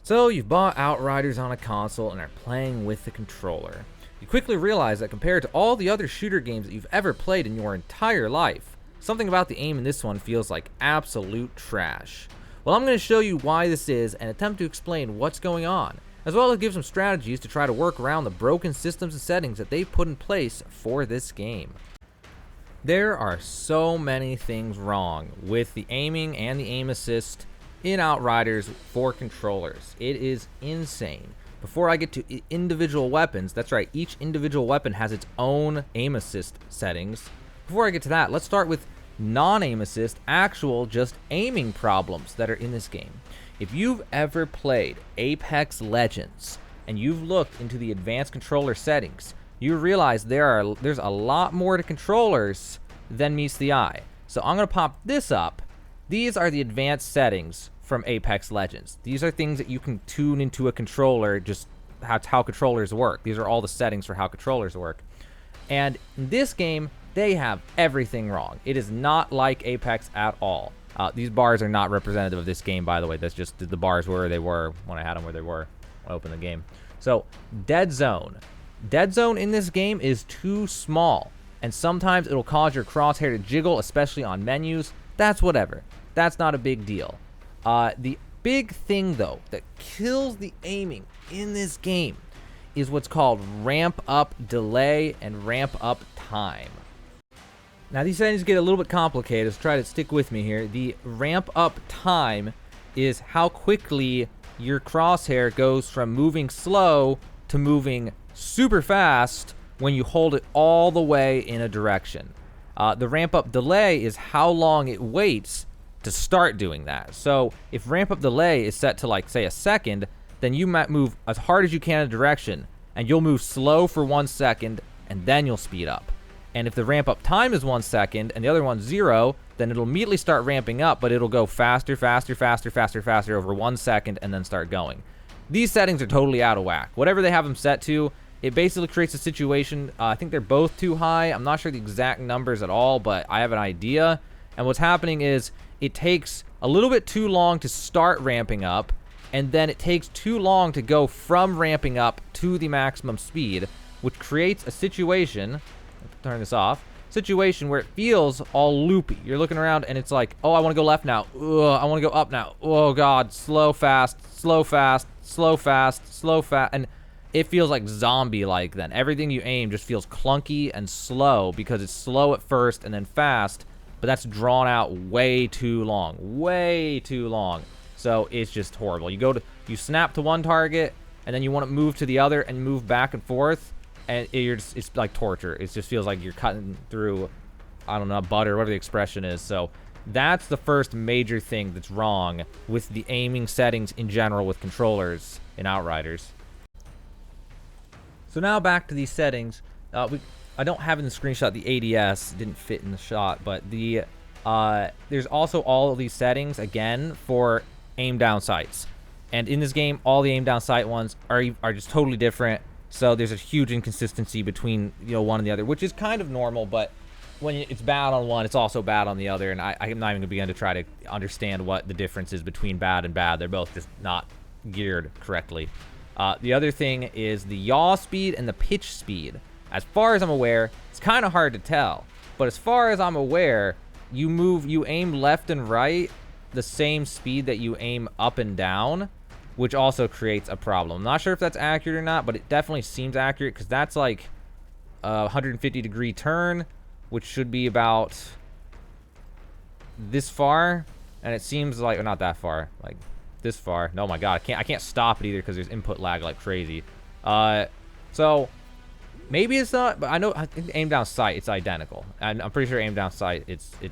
So you've bought Outriders on a console and are playing with the controller. You quickly realize that compared to all the other shooter games that you've ever played in your entire life, something about the aim in this one feels like absolute trash. Well, I'm going to show you why this is and attempt to explain what's going on, as well as give some strategies to try to work around the broken systems and settings that they've put in place for this game. There are so many things wrong with the aiming and the aim assist in Outriders for controllers. It is insane. Before I get to individual weapons, that's right, each individual weapon has its own aim assist settings. Before I get to that, let's start with non-aim assist, actual just aiming problems that are in this game. If you've ever played Apex Legends and you've looked into the advanced controller settings, you realize there's a lot more to controllers than meets the eye. So I'm going to pop this up. These are the advanced settings from Apex Legends. These are things that you can tune into a controller, just how controllers work. These are all the settings for how controllers work. And in this game, they have everything wrong. It is not like Apex at all. These bars are not representative of this game, by the way. That's just the bars where they were when I had them where they were when I opened the game. So, dead zone. Dead zone in this game is too small, and sometimes it'll cause your crosshair to jiggle, especially on menus. That's whatever. That's not a big deal. The big thing, though, that kills the aiming in this game is what's called ramp up delay and ramp up time. Now, these settings get a little bit complicated, so try to stick with me here. The ramp up time is how quickly your crosshair goes from moving slow to moving super fast when you hold it all the way in a direction. The ramp up delay is how long it waits to start doing that. So if ramp up delay is set to, like, say, a second, then you might move as hard as you can in a direction, and you'll move slow for 1 second, and then you'll speed up. And if the ramp up time is 1 second and the other one's 0, then it'll immediately start ramping up, but it'll go faster, faster, faster, faster, faster over 1 second and then start going. These settings are totally out of whack. Whatever they have them set to, it basically creates a situation. I think they're both too high. I'm not sure the exact numbers at all, but I have an idea. And what's happening is it takes a little bit too long to start ramping up, and then it takes too long to go from ramping up to the maximum speed, which creates a situation, turn this off, situation where it feels all loopy. You're looking around and it's like, oh, I want to go left now. Ugh, I want to go up now. Oh God, slow, fast, slow, fast, slow, fast, slow, fast. And it feels like zombie-like then. Everything you aim just feels clunky and slow because it's slow at first and then fast, but that's drawn out way too long. Way too long. So it's just horrible. You snap to one target and then you want to move to the other and move back and forth, and it's like torture. It just feels like you're cutting through, I don't know, butter, whatever the expression is. So that's the first major thing that's wrong with the aiming settings in general with controllers in Outriders. So now back to these settings. I don't have in the screenshot the ADS, it didn't fit in the shot, but there's also all of these settings again for aim down sights. And in this game, all the aim down sight ones are just totally different. So there's a huge inconsistency between, one and the other, which is kind of normal, but when it's bad on one, it's also bad on the other, and I'm not even going to begin to try to understand what the difference is between bad and bad. They're both just not geared correctly. The other thing is the yaw speed and the pitch speed. As far as I'm aware, it's kind of hard to tell, but as far as I'm aware, you aim left and right the same speed that you aim up and down, which also creates a problem. I'm not sure if that's accurate or not, but it definitely seems accurate because that's like a 150-degree turn, which should be about this far, and it seems like, or not that far, like this far. No, my God, I can't stop it either because there's input lag like crazy. So maybe it's not, but I think aim down sight, it's identical. And I'm pretty sure aim down sight, it's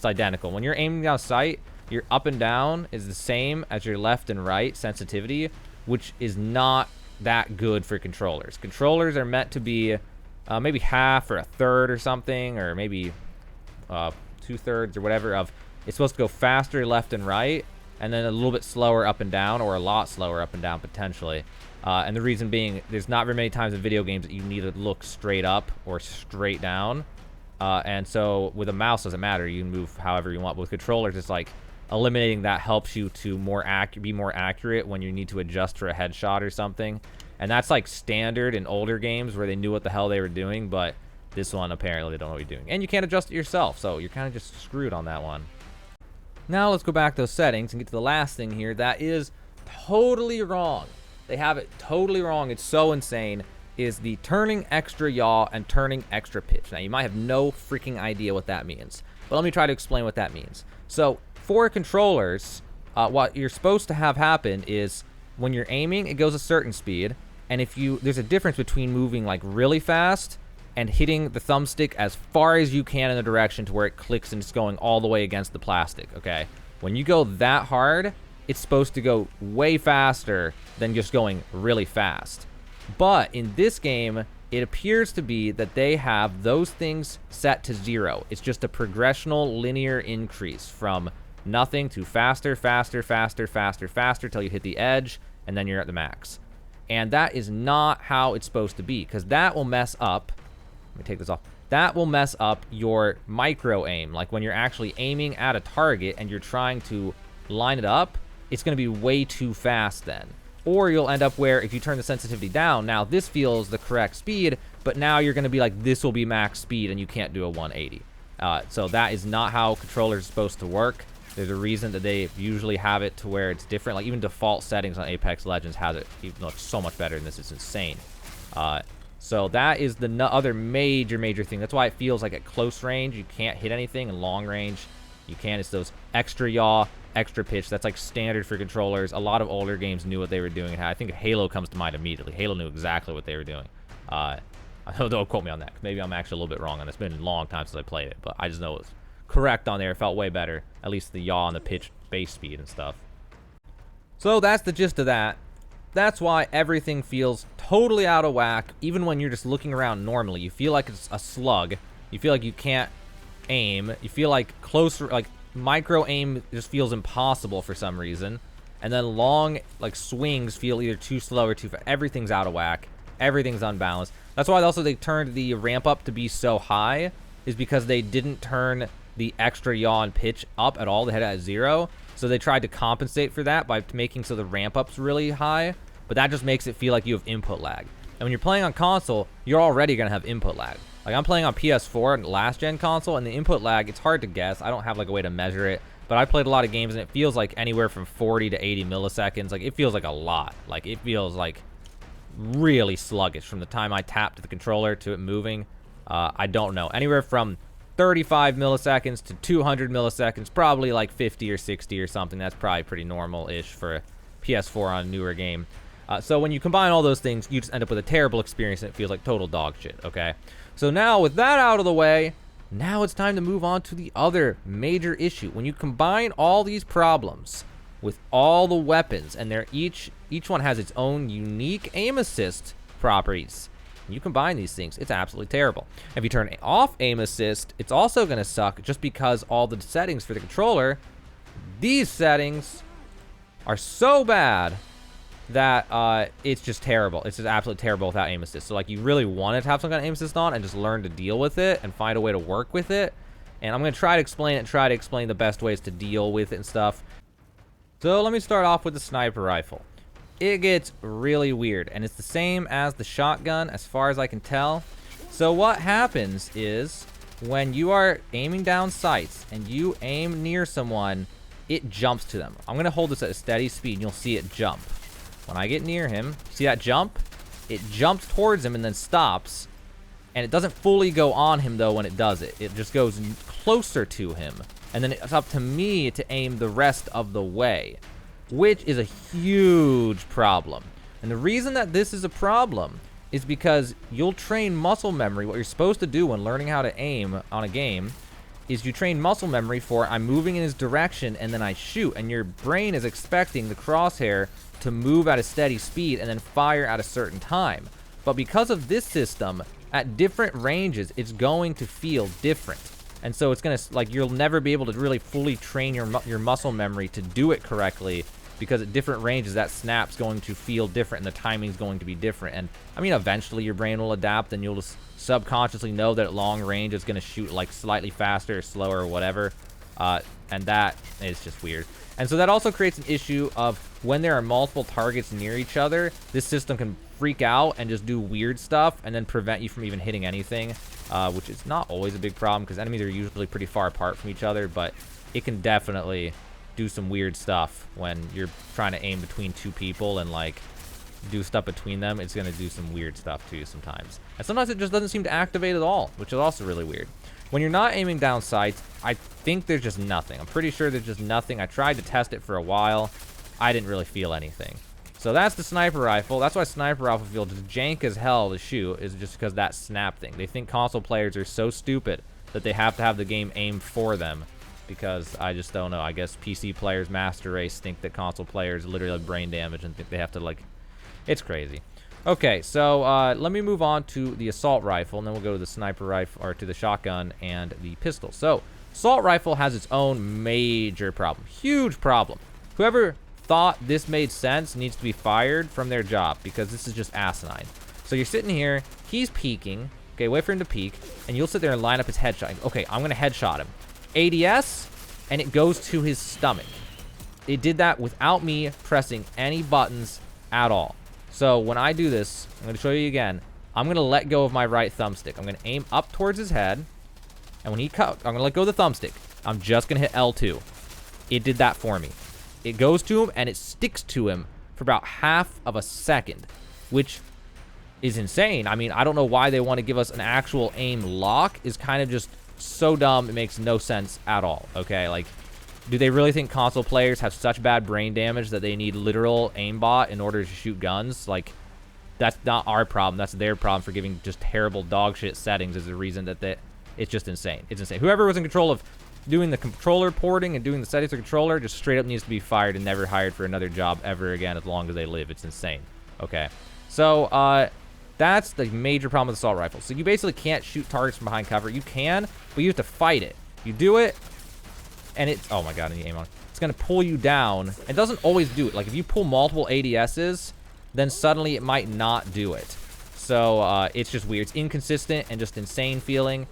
identical. When you're aiming down sight, your up and down is the same as your left and right sensitivity, which is not that good for controllers. Controllers are meant to be maybe half or a third or something, or maybe 2/3 or whatever of, it's supposed to go faster left and right, and then a little bit slower up and down, or a lot slower up and down potentially. And the reason being, there's not very many times in video games that you need to look straight up or straight down. And so with a mouse, doesn't matter. You can move however you want. But with controllers, it's like, eliminating that helps you to be more accurate when you need to adjust for a headshot or something. And that's like standard in older games where they knew what the hell they were doing, but this one apparently they don't know what you're doing. And you can't adjust it yourself, so you're kind of just screwed on that one. Now let's go back to those settings and get to the last thing here that is totally wrong. They have it totally wrong. It's so insane. Is the turning extra yaw and turning extra pitch. Now you might have no freaking idea what that means, but let me try to explain what that means. So for controllers, what you're supposed to have happen is when you're aiming, it goes a certain speed, and there's a difference between moving like really fast and hitting the thumbstick as far as you can in the direction to where it clicks and it's going all the way against the plastic. Okay, when you go that hard, it's supposed to go way faster than just going really fast. But in this game, it appears to be that they have those things set to 0. It's just a progressional linear increase from nothing to faster, faster, faster, faster, faster till you hit the edge, and then you're at the max. And that is not how it's supposed to be, because that will mess up. Let me take this off. That will mess up your micro aim. Like when you're actually aiming at a target and you're trying to line it up, it's going to be way too fast then. Or you'll end up where if you turn the sensitivity down, now this feels the correct speed, but now you're going to be like, this will be max speed and you can't do a 180. So that is not how controllers are supposed to work. There's a reason that they usually have it to where it's different. Like even default settings on Apex Legends has it looks so much better than this. It's insane. So that is the other major thing. That's why it feels like at close range you can't hit anything, and long range you can. It's those extra yaw, extra pitch. That's like standard for controllers. A lot of older games knew what they were doing. I think Halo comes to mind immediately. Halo knew exactly what they were doing. Don't quote me on that. Maybe I'm actually a little bit wrong on this. It's been a long time since I played it, but I just know it was correct on there. It felt way better. At least the yaw and the pitch base speed and stuff. So that's the gist of that. That's why everything feels totally out of whack. Even when you're just looking around normally, you feel like it's a slug. You feel like you can't aim. You feel like micro aim just feels impossible for some reason. And then long like swings feel either too slow or too fast. Everything's out of whack. Everything's unbalanced. That's why also they turned the ramp up to be so high, is because they didn't turn the extra yaw and pitch up at all. They had it at 0. So they tried to compensate for that by making so the ramp up's really high, but that just makes it feel like you have input lag. And when you're playing on console, you're already gonna have input lag. Like I'm playing on PS4 and last gen console, and the input lag, it's hard to guess. I don't have like a way to measure it, but I played a lot of games and it feels like anywhere from 40 to 80 milliseconds. Like it feels like a lot. Like it feels like really sluggish from the time I tap to the controller to it moving. I don't know, anywhere from 35 milliseconds to 200 milliseconds, probably like 50 or 60 or something. That's probably pretty normal-ish for a PS4 on a newer game. So when you combine all those things, you just end up with a terrible experience and it feels like total dog shit, okay? So now with that out of the way, now it's time to move on to the other major issue. When you combine all these problems with all the weapons, and each one has its own unique aim assist properties, you combine these things, it's absolutely terrible. If you turn off aim assist, it's also going to suck just because all the settings for the controller, these settings are so bad that it's just terrible. It's just absolutely terrible without aim assist. So like you really wanted to have some kind of aim assist on and just learn to deal with it and find a way to work with it. And I'm going to try to explain it and try to explain the best ways to deal with it and stuff. So let me start off with the sniper rifle. It gets really weird, and it's the same as the shotgun as far as I can tell. So what happens is when you are aiming down sights and you aim near someone, it jumps to them. I'm going to hold this at a steady speed and you'll see it jump. When I get near him, see that jump? It jumps towards him and then stops, and it doesn't fully go on him though when it does it. It just goes closer to him, and then it's up to me to aim the rest of the way, which is a huge problem. And the reason that this is a problem is because you'll train muscle memory. What you're supposed to do when learning how to aim on a game is you train muscle memory for I'm moving in his direction and then I shoot, and your brain is expecting the crosshair to move at a steady speed and then fire at a certain time. But because of this system, at different ranges, it's going to feel different. And so it's going to, like, you'll never be able to really fully train your muscle memory to do it correctly, because at different ranges, that snap's going to feel different and the timing's going to be different. And I mean, eventually your brain will adapt and you'll just subconsciously know that at long range it's going to shoot like slightly faster or slower or whatever. And that is just weird. And so that also creates an issue of when there are multiple targets near each other, this system can freak out and just do weird stuff and then prevent you from even hitting anything, which is not always a big problem because enemies are usually pretty far apart from each other, but it can definitely do some weird stuff when you're trying to aim between two people and like do stuff between them. It's going to do some weird stuff to you sometimes. And sometimes it just doesn't seem to activate at all, which is also really weird. When you're not aiming down sights, I think there's just nothing. I'm pretty sure there's just nothing. I tried to test it for a while. I didn't really feel anything. So that's the sniper rifle. That's why sniper rifle feels just jank as hell to shoot, is just because that snap thing. They think console players are so stupid that they have to have the game aimed for them, because I just don't know. I guess PC players, master race, think that console players literally have brain damage and think they have to, like, it's crazy. Okay, so let me move on to the assault rifle, and then we'll go to the sniper rifle, or to the shotgun and the pistol. So, assault rifle has its own major problem. Huge problem. Whoever thought this made sense needs to be fired from their job, because this is just asinine. So you're sitting here, he's peeking. Okay, wait for him to peek, and you'll sit there and line up his headshot. Okay, I'm going to headshot him. ADS, and it goes to his stomach. It did that without me pressing any buttons at all. So when I do this, I'm going to show you again. I'm going to let go of my right thumbstick. I'm going to aim up towards his head. And when he I'm going to let go of the thumbstick. I'm just going to hit L2. It did that for me. It goes to him and it sticks to him for about half of a second, which is insane. I mean, I don't know why they want to give us an actual aim lock. Is kind of just so dumb. It makes no sense at all. Okay, like, do they really think console players have such bad brain damage that they need literal aimbot in order to shoot guns? Like, that's not our problem. That's their problem for giving just terrible dog shit settings is the reason that it's just insane. It's insane. Whoever was in control of doing the controller porting and doing the settings of the controller just straight up needs to be fired and never hired for another job ever again as long as they live. It's insane. Okay. So, that's the major problem with assault rifles. So you basically can't shoot targets from behind cover. You can, but you have to fight it. You do it, and it's, oh my god, I need to aim on it. It's going to pull you down. It doesn't always do it. Like, if you pull multiple ADSs, then suddenly it might not do it. So, it's just weird. It's inconsistent and just insane feeling.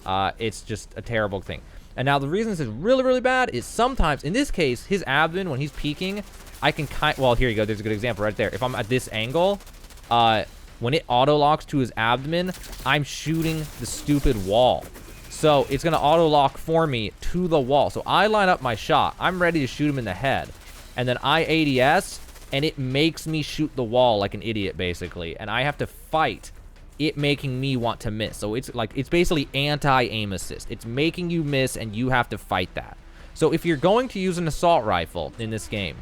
It's just a terrible thing. And now the reason this is really, really bad is sometimes, in this case, his abdomen, when he's peeking, I can well, here you go. There's a good example right there. If I'm at this angle, when it auto-locks to his abdomen, I'm shooting the stupid wall. So it's going to auto-lock for me to the wall. So I line up my shot. I'm ready to shoot him in the head. And then I ADS, and it makes me shoot the wall like an idiot, basically. And I have to fight it making me want to miss. So it's like, it's basically anti-aim assist. It's making you miss, and you have to fight that. So if you're going to use an assault rifle in this game,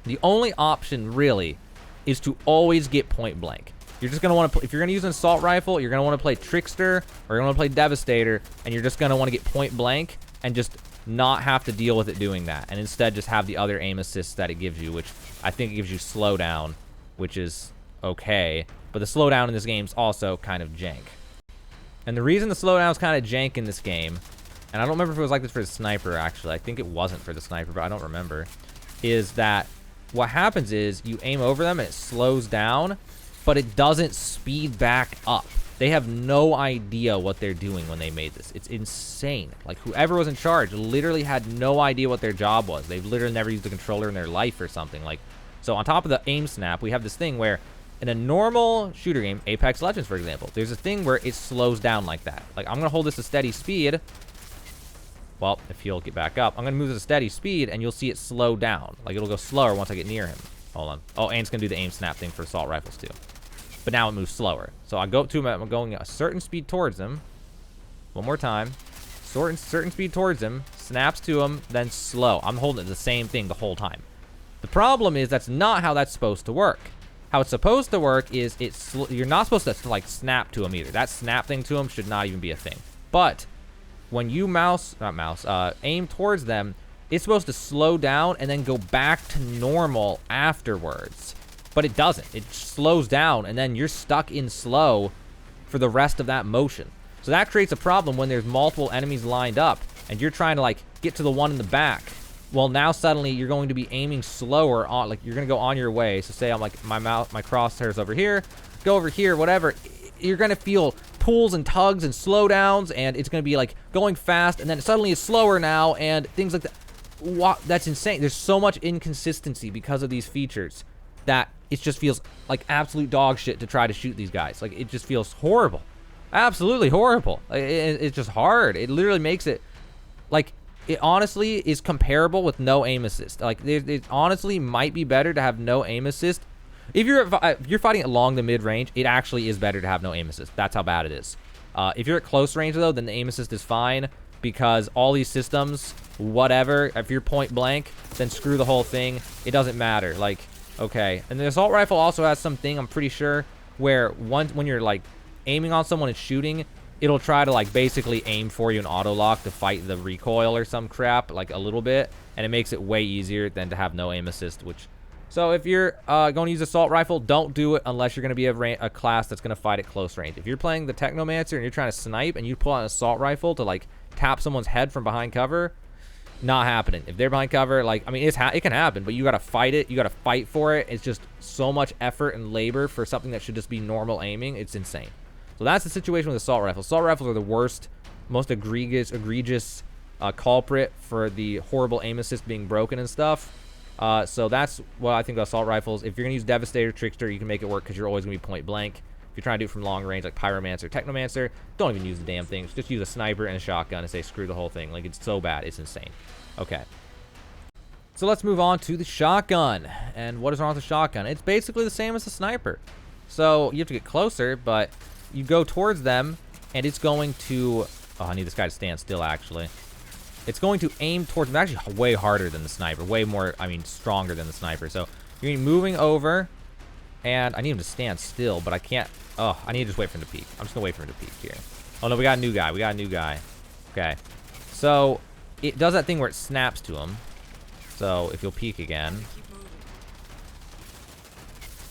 the only option, really, is to always get point blank. You're just going to want to, if you're going to use an assault rifle, you're going to want to play Trickster, or you're going to play Devastator, and you're just going to want to get point blank and just not have to deal with it doing that, and instead just have the other aim assists that it gives you, which I think it gives you slowdown, which is okay, but the slowdown in this game is also kind of jank. And the reason the slowdown is kind of jank in this game, and I don't remember if it was like this for the sniper, actually. I think it wasn't for the sniper, but I don't remember, is that what happens is you aim over them and it slows down, but it doesn't speed back up. They have no idea what they're doing when they made this. It's insane. Like, whoever was in charge literally had no idea what their job was. They've literally never used a controller in their life or something. Like, so on top of the aim snap, we have this thing where in a normal shooter game, Apex Legends, for example, there's a thing where it slows down like that. Like, I'm going to hold this a steady speed. Well, if he'll get back up, I'm going to move this a steady speed, and you'll see it slow down. Like, it'll go slower once I get near him. Hold on. Oh, and it's going to do the aim snap thing for assault rifles, too. But now it moves slower. So I go up to him, I'm going a certain speed towards him. One more time. Certain speed towards him. Snaps to him, then slow. I'm holding it the same thing the whole time. The problem is that's not how that's supposed to work. How it's supposed to work is you're not supposed to, like, snap to him either. That snap thing to him should not even be a thing. But when you aim towards them, it's supposed to slow down and then go back to normal afterwards. But it doesn't. It slows down, and then you're stuck in slow for the rest of that motion. So that creates a problem when there's multiple enemies lined up, and you're trying to, like, get to the one in the back. Well, now suddenly you're going to be aiming slower on, like, you're going to go on your way. So say I'm like, my crosshairs over here, go over here, whatever. You're going to feel pulls and tugs and slowdowns, and it's going to be like going fast, and then suddenly it's slower now, and things like that. Wow, that's insane. There's so much inconsistency because of these features that it just feels like absolute dog shit to try to shoot these guys. Like, it just feels horrible. Absolutely horrible. It's just hard. It literally makes it, like, it honestly is comparable with no aim assist. Like, it honestly might be better to have no aim assist. If you're fighting along the mid-range, it actually is better to have no aim assist. That's how bad it is. If you're at close range, though, then the aim assist is fine, because all these systems, whatever, if you're point blank, then screw the whole thing. It doesn't matter. Like, okay. And the assault rifle also has something, I'm pretty sure, where when you're, like, aiming on someone and shooting, it'll try to, like, basically aim for you in auto lock to fight the recoil or some crap, like, a little bit, and it makes it way easier than to have no aim assist, which... So if you're going to use assault rifle, don't do it unless you're going to be a class that's going to fight at close range. If you're playing the Technomancer and you're trying to snipe and you pull out an assault rifle to, like, tap someone's head from behind cover, not happening. If they're behind cover, like, I mean, it can happen, but you got to fight it. You got to fight for it. It's just so much effort and labor for something that should just be normal aiming. It's insane. So that's the situation with assault rifles. Assault rifles are the worst, most egregious culprit for the horrible aim assist being broken and stuff. So that's what I think about assault rifles. If you're gonna use Devastator, Trickster, you can make it work because you're always gonna be point blank. If you're trying to do it from long range, like Pyromancer, Technomancer, don't even use the damn things. Just use a sniper and a shotgun and say screw the whole thing. Like, it's so bad, it's insane. Okay. So let's move on to the shotgun. And what is wrong with the shotgun? It's basically the same as the sniper. So you have to get closer, but you go towards them, and it's going to... Oh, I need this guy to stand still, actually. It's going to aim towards them. Actually, way harder than the sniper. Way more, I mean, stronger than the sniper. So you're going to be moving over, and I need him to stand still, but I can't... Oh, I need to just wait for him to peek. I'm just going to wait for him to peek here. Oh, no, we got a new guy. We got a new guy. Okay. So it does that thing where it snaps to him. So if you'll peek again,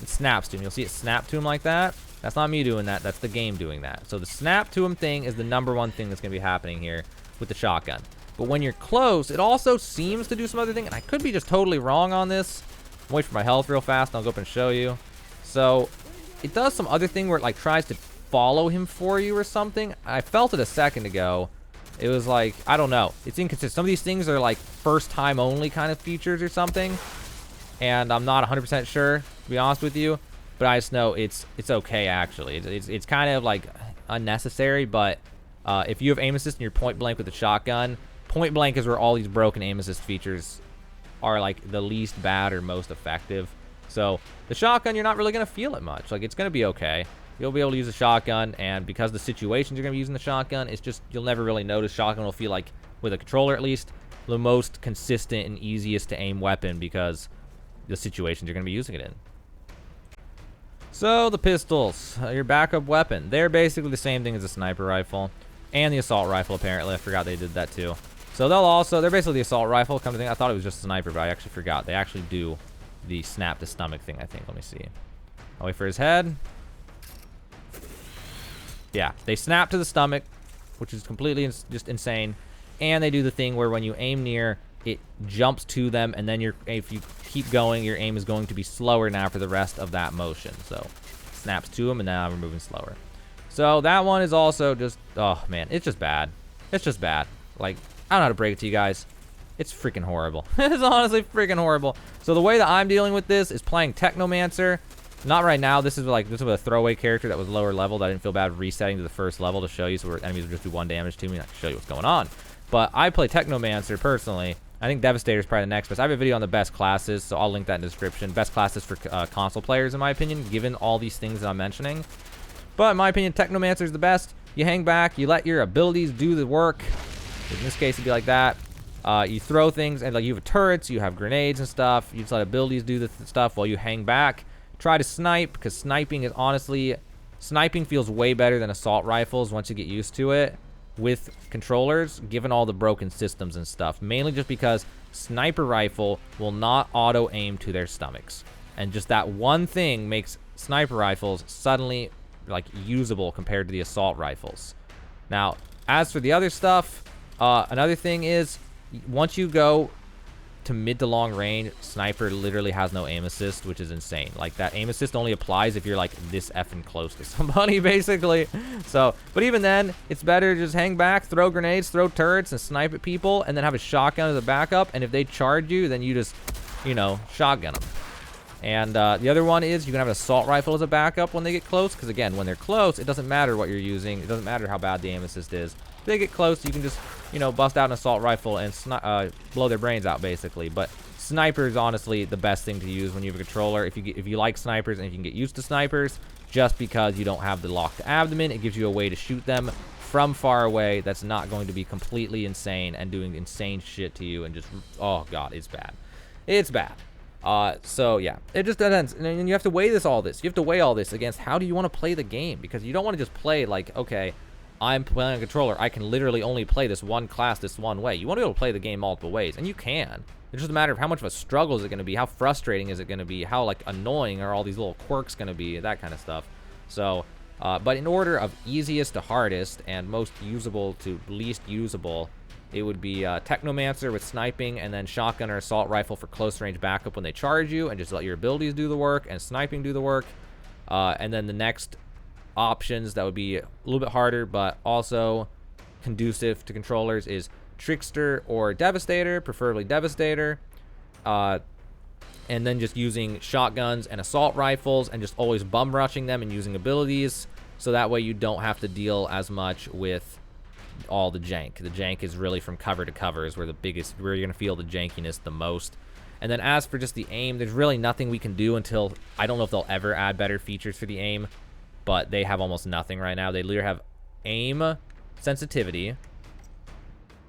it snaps to him. You'll see it snap to him like that. That's not me doing that. That's the game doing that. So the snap to him thing is the #1 thing that's going to be happening here with the shotgun. But when you're close, it also seems to do some other thing. And I could be just totally wrong on this. Wait for my health real fast, and I'll go up and show you. So it does some other thing where it, like, tries to follow him for you or something. I felt it a second ago. It was like, I don't know. It's inconsistent. Some of these things are like first time only kind of features or something. And I'm not 100% sure, to be honest with you. But I just know it's okay, actually. It's kind of like unnecessary, but if you have aim assist and you're point blank with a shotgun, point blank is where all these broken aim assist features are like the least bad or most effective. So the shotgun, you're not really going to feel it much. Like, it's going to be okay. You'll be able to use a shotgun, and because the situations you're going to be using the shotgun, it's just, you'll never really notice. Shotgun will feel like, with a controller at least, the most consistent and easiest to aim weapon because the situations you're going to be using it in. So the pistols, your backup weapon, they're basically the same thing as the sniper rifle and the assault rifle, apparently. I forgot they did that too. So they're basically the assault rifle. Come to think, I thought it was just a sniper, but I actually forgot. They actually do the snap to stomach thing, I think. Let me see. I'll wait for his head. Yeah, they snap to the stomach, which is completely just insane. And they do the thing where when you aim near, it jumps to them, and then if you keep going, your aim is going to be slower now for the rest of that motion. So snaps to them, and now we're moving slower. So that one is also just, oh man, it's just bad. It's just bad. Like, I don't know how to break it to you guys. It's freaking horrible. It's honestly freaking horrible. So the way that I'm dealing with this is playing Technomancer. Not right now. This is with a throwaway character that was lower leveled. I didn't feel bad resetting to the first level to show you, so enemies would just do 1 damage to me. I can show you what's going on. But I play Technomancer personally. I think Devastator is probably the next best. I have a video on the best classes, so I'll link that in the description. Best classes for console players, in my opinion, given all these things that I'm mentioning. But in my opinion, Technomancer is the best. You hang back, you let your abilities do the work. In this case, it'd be like that. You throw things, and like you have turrets, you have grenades and stuff. You just let abilities do the stuff while you hang back. Try to snipe, because sniping is honestly... Sniping feels way better than assault rifles once you get used to it with controllers, given all the broken systems and stuff. Mainly just because sniper rifle will not auto-aim to their stomachs. And just that one thing makes sniper rifles suddenly, like, usable compared to the assault rifles. Now, as for the other stuff, another thing is, once you go to mid to long range, sniper literally has no aim assist, which is insane. Like, that aim assist only applies if you're like this effing close to somebody, basically. So, but even then, it's better to just hang back, throw grenades, throw turrets, and snipe at people, and then have a shotgun as a backup. And if they charge you, then you just, you know, shotgun them. And the other one is you can have an assault rifle as a backup when they get close, because again, when they're close, it doesn't matter what you're using. It doesn't matter how bad the aim assist is. If they get close, you can just, you know, bust out an assault rifle and blow their brains out, basically. But sniper is honestly the best thing to use when you have a controller. If you like snipers and if you can get used to snipers, just because you don't have the locked abdomen, it gives you a way to shoot them from far away. That's not going to be completely insane and doing insane shit to you and just, oh god, it's bad. It's bad. So yeah, it just ends, and you have to weigh all this. You have to weigh all this against how do you want to play the game, because you don't want to just play like, okay, I'm playing a controller, I can literally only play this one class this one way. You want to be able to play the game multiple ways, and you can. It's just a matter of how much of a struggle is it going to be, how frustrating is it going to be, how like annoying are all these little quirks going to be, that kind of stuff. So, but in order of easiest to hardest and most usable to least usable, it would be Technomancer with sniping, and then shotgun or assault rifle for close range backup when they charge you, and just let your abilities do the work, and sniping do the work. And then the next options that would be a little bit harder, but also conducive to controllers, is Trickster or Devastator, preferably Devastator. And then just using shotguns and assault rifles, and just always bum rushing them and using abilities, so that way you don't have to deal as much with all the jank. The jank is really from cover to cover is where you're gonna feel the jankiness the most. And then as for just the aim, there's really nothing we can do until, I don't know if they'll ever add better features for the aim, but they have almost nothing right now. They literally have aim sensitivity.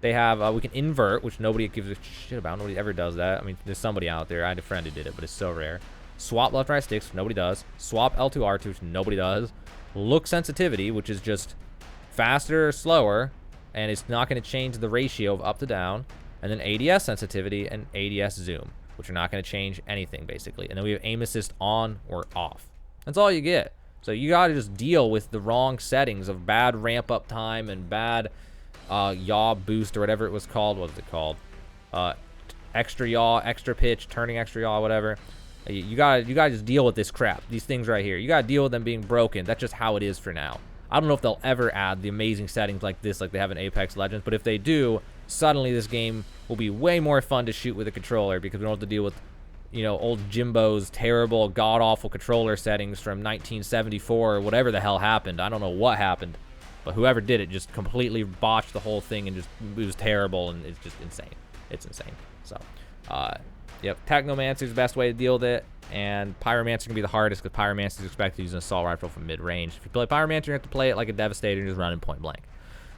They have we can invert, which nobody gives a shit about. Nobody ever does that. I mean, there's somebody out there. I had a friend who did it, but it's so rare. Swap left right sticks, which nobody does. Swap L2 R2, which nobody does. Look sensitivity, which is just faster or slower, and it's not going to change the ratio of up to down. And then ADS sensitivity and ADS zoom, which are not going to change anything, basically. And then we have aim assist on or off. That's all you get. So you got to just deal with the wrong settings of bad ramp up time and bad yaw boost or whatever it was called. What was it called? Extra yaw, extra pitch, turning extra yaw, whatever. You gotta just deal with this crap. These things right here. You gotta deal with them being broken. That's just how it is for now. I don't know if they'll ever add the amazing settings like this, like they have in Apex Legends, but if they do, suddenly this game will be way more fun to shoot with a controller, because we don't have to deal with, you know, old Jimbo's terrible, god-awful controller settings from 1974 or whatever the hell happened. I don't know what happened, but whoever did it just completely botched the whole thing, and it was terrible, and it's just insane. It's insane. So, yep, Technomancer's the best way to deal with it. And Pyromancer can be the hardest, because Pyromancer is expected to use an assault rifle from mid-range. If you play Pyromancer, you have to play it like a Devastator and just run in point blank.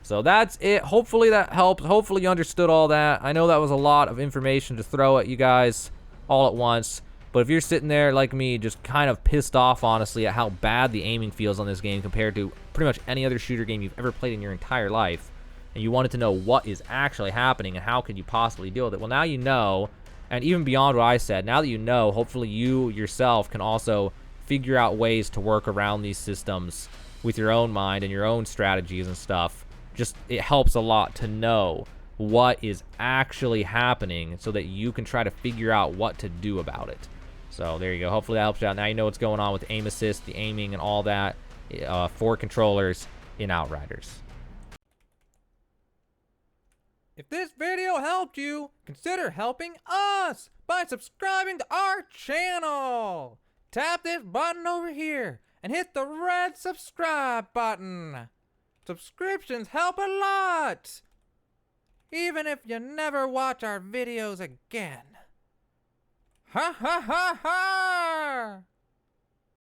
So that's it. Hopefully that helped. Hopefully you understood all that. I know that was a lot of information to throw at you guys all at once. But if you're sitting there like me, just kind of pissed off, honestly, at how bad the aiming feels on this game compared to pretty much any other shooter game you've ever played in your entire life, and you wanted to know what is actually happening and how could you possibly deal with it, well, now you know. And even beyond what I said, now that you know, hopefully you yourself can also figure out ways to work around these systems with your own mind and your own strategies and stuff. Just, it helps a lot to know what is actually happening so that you can try to figure out what to do about it. So there you go. Hopefully that helps you out. Now you know what's going on with aim assist, the aiming, and all that for controllers in Outriders. If this video helped you, consider helping us by subscribing to our channel. Tap this button over here and hit the red subscribe button. Subscriptions help a lot, even if you never watch our videos again. Ha ha ha ha!